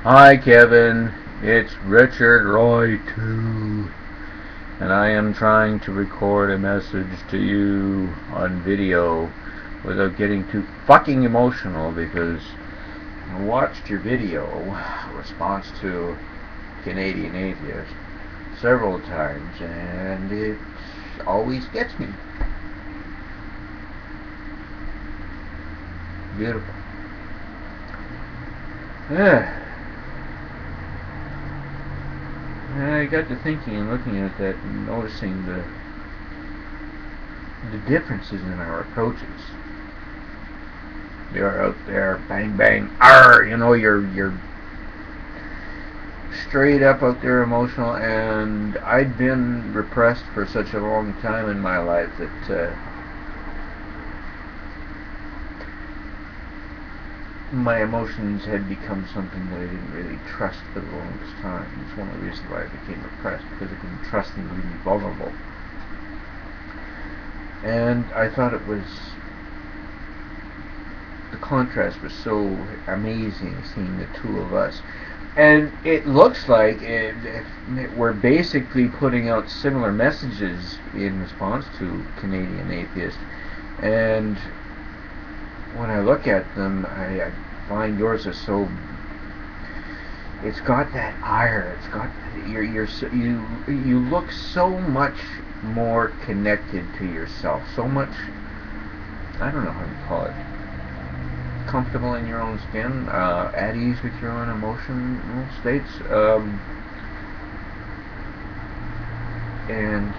Hi Kevin, it's Richard Roy 2, and I am trying to record a message to you on video without getting too fucking emotional, because I watched your video, response to Canadian Atheist, several times, and it always gets me. Beautiful. And I got to thinking and looking at that and noticing the differences in our approaches. You're out there, bang bang, you're straight up out there emotional, and I'd been repressed for such a long time in my life that my emotions had become something that I didn't really trust for the longest time. It's one of the reasons why I became repressed, because I couldn't trust them to be vulnerable. And I thought the contrast was so amazing, seeing the two of us. And it looks like we're basically putting out similar messages in response to Canadian Atheist. And when I look at them, I find yours is so. It's got that ire. It's got you look so much more connected to yourself. So much. I don't know how to call it. Comfortable in your own skin, at ease with your own emotional states, and.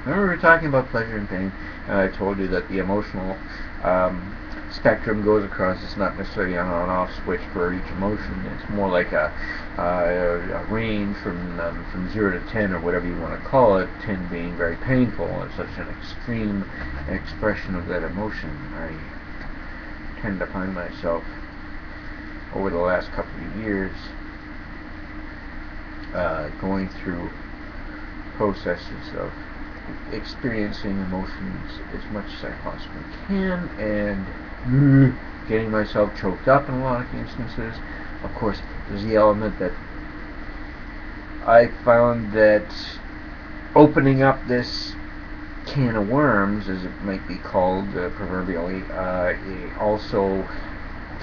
Remember we were talking about pleasure and pain, and I told you that the emotional spectrum goes across. It's not necessarily an on-off switch for each emotion. It's more like a range from 0 to 10, or whatever you want to call it, 10 being very painful and such an extreme expression of that emotion. I tend to find myself, over the last couple of years, going through processes of experiencing emotions as much as I possibly can, and getting myself choked up in a lot of instances. Of course, there's the element that I found that opening up this can of worms, as it might be called proverbially, it also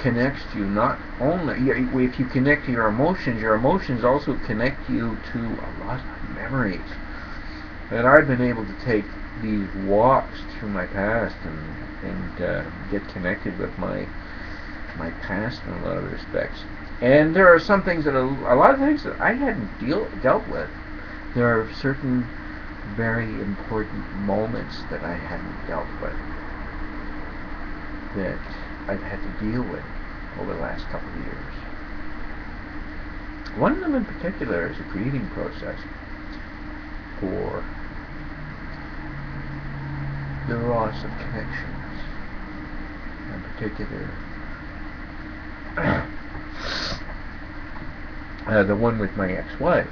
connects you not only, if you connect to your emotions also connect you to a lot of memories. And I've been able to take these walks through my past and get connected with my past in a lot of respects. And there are some things a lot of things that I hadn't dealt with. There are certain very important moments that I hadn't dealt with, that I've had to deal with over the last couple of years. One of them in particular is a grieving process for the loss of connections, in particular the one with my ex-wife.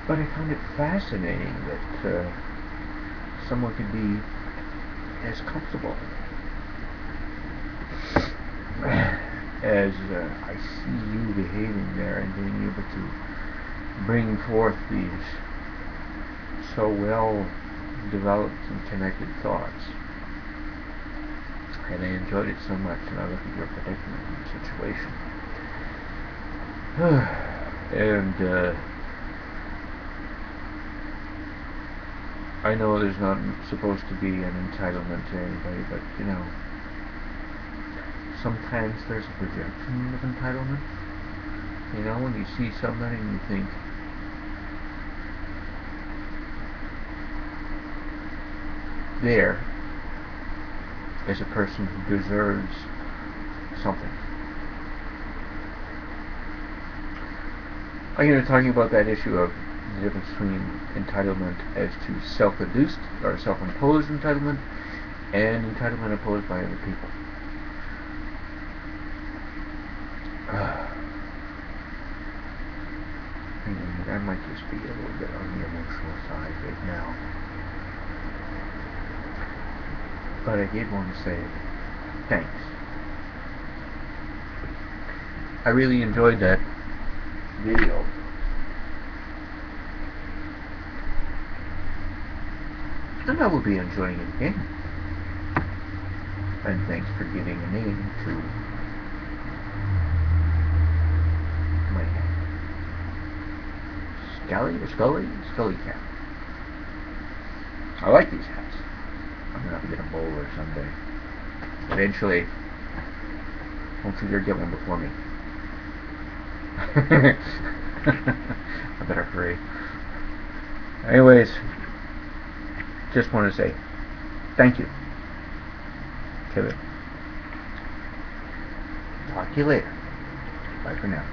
But I found it fascinating that someone could be as comfortable as I see you behaving there, and being able to bring forth these so well developed and connected thoughts. And I enjoyed it so much, and I look at your predicament and situation. And I know there's not supposed to be an entitlement to anybody, but sometimes there's a projection of entitlement. When you see somebody and you think, there is a person who deserves something. I'm going to be talking about that issue of the difference between entitlement as to self-induced or self-imposed entitlement and entitlement imposed by other people. I might just be a little bit on the emotional side right now. But I did want to say thanks. I really enjoyed that video. And I will be enjoying it again. And thanks for giving a name to my hat. Scully Cat. I like these hats. I'm gonna have to get a bowler someday. Eventually. Don't you dare get one before me. I better hurry. Anyways, just want to say thank you. Okay, talk to you later. Bye for now.